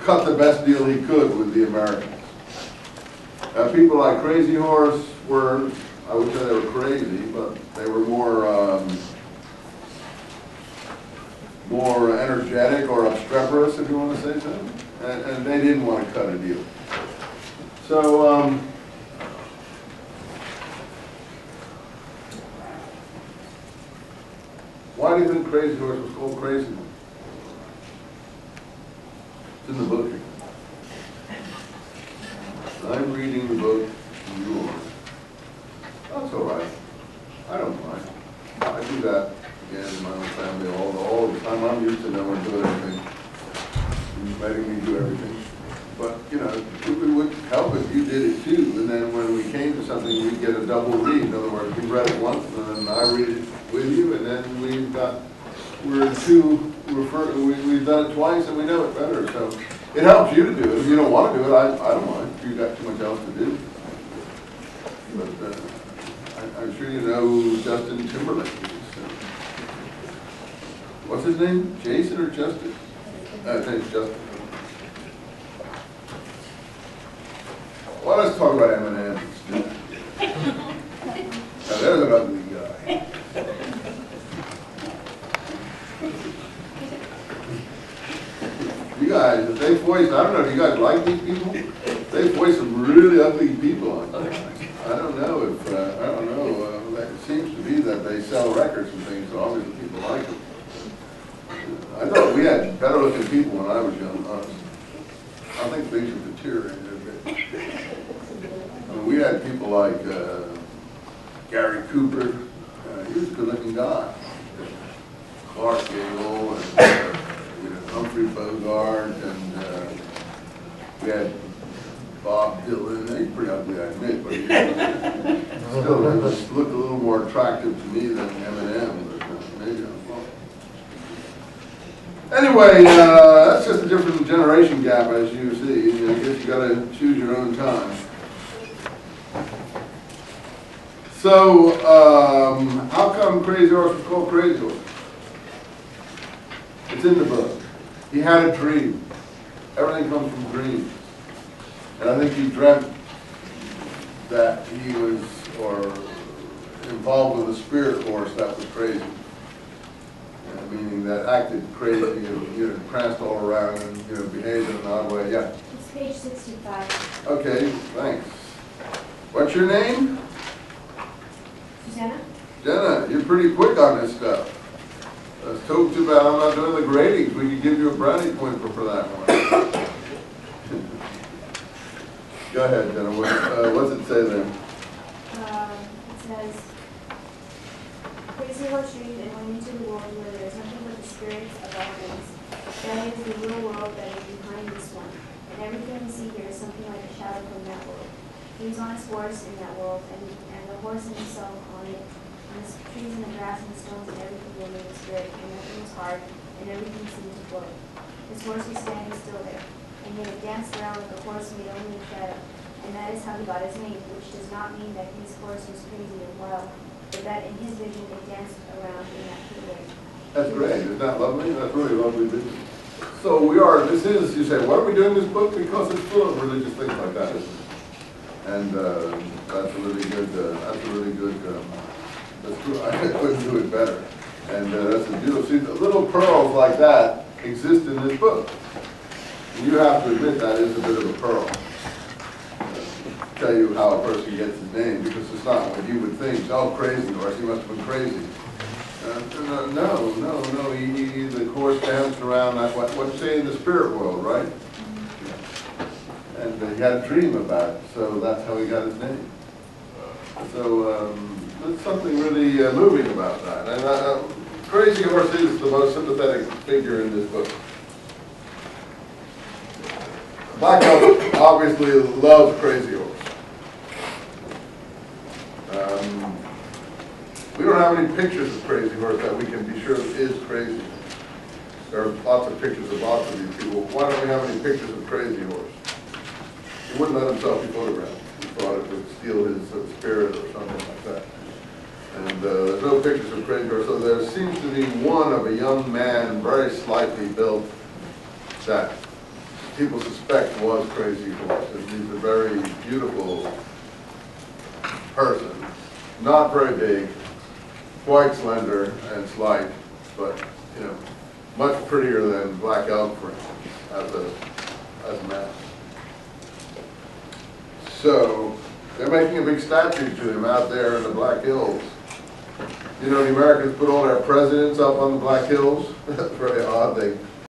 cut the best deal he could with the Americans. People like Crazy Horse were, I would say they were crazy, but they were more energetic or obstreperous, if you want to say so, and they didn't want to cut a deal. So, why do you think Crazy Horse was called Crazy Horse? It's in the book. I'm reading the book, yours. That's all right. I don't mind. I do that again in my own family all the time. I'm used to no one doing everything, letting me do everything. But, you know, it would help if you did it too. And then when we came to something, we'd get a double read. In other words, we read it once, and then I read it with you, and then we've done it twice, and we know it better. So it helps you to do it. If you don't want to do it, I don't mind. If you've got too much else to do. But I'm sure you know who Justin Timberlake is. What's his name? Jason or Justin? His name's Justin. Well, let's talk about Eminem instead. Now there's an ugly guy. You guys, if they voice, I don't know, do you guys like these people? They voice some really ugly people on there. I don't know if, it seems to be that they sell records and things, so obviously people like them. I thought we had better looking people when I was young, honestly. I think things have deteriorated a bit. I mean, we had people like Gary Cooper, he was a good looking guy. Clark Gable, and Humphrey Bogart, and we had Bob Dylan. He's pretty ugly, I admit, but he still looked a little more attractive to me than Eminem. But maybe I'm wrong. Anyway, that's just a different generation gap, as you see. I guess you got to choose your own time. So, how come Crazy Horse was called Crazy Horse? It's in the book. He had a dream. Everything comes from dreams. And I think he dreamt that he was, involved with a spirit horse that was crazy. Meaning that acted crazy, pranced all around and, behaved in an odd way. Yeah? It's page 65. Okay, thanks. What's your name? Susanna? Jenna, you're pretty quick on this stuff. Let's talk too bad I'm not doing the gradings. We could give you a brownie point for that one. Go ahead, Jenna. What's it say there? It says, Crazy Horse dreamed and went into the world where there is nothing but the spirits of all things. That is the real world that is behind this one. And everything we see here is something like a shadow from that world. He was on his horse in that world, and the horse and himself on it, and the trees and the grass and the stones and everything were made of spirit, and nothing was hard, and everything seemed to float. His horse was standing still there, and yet it danced around like a horse made only of shadow. And that is how he got his name, which does not mean that his horse was crazy and wild, but that in his vision it danced around in that way. That's great. Isn't that lovely? That's really lovely vision. So you say, why are we doing this book? Because it's full of religious things like that, isn't it? And that's a really good, that's true. I couldn't do it better. And that's a beautiful, see, the little pearls like that exist in this book. And you have to admit that is a bit of a pearl. Tell you how a person gets his name, because it's not what you would think. Oh, Crazy Horse, he must have been crazy. No. He the horse danced around that what you say in the spirit world, right? And he had a dream about it, so that's how he got his name. So there's something really moving about that. And Crazy Horse is the most sympathetic figure in this book. Black Elk obviously loves Crazy Horse. We don't have any pictures of Crazy Horse that we can be sure is crazy. There are lots of pictures of lots of these people. Why don't we have any pictures of Crazy Horse? He wouldn't let himself be photographed. He thought it would steal his spirit or something like that. And there's no pictures of Crazy Horse. So there seems to be one of a young man, very slightly built, that people suspect was Crazy Horse. And he's a very beautiful person, not very big, quite slender and slight, but you know, much prettier than Black Elk, for instance, as a man. So they're making a big statue to him out there in the Black Hills. You know, the Americans put all their presidents up on the Black Hills. That's very odd. They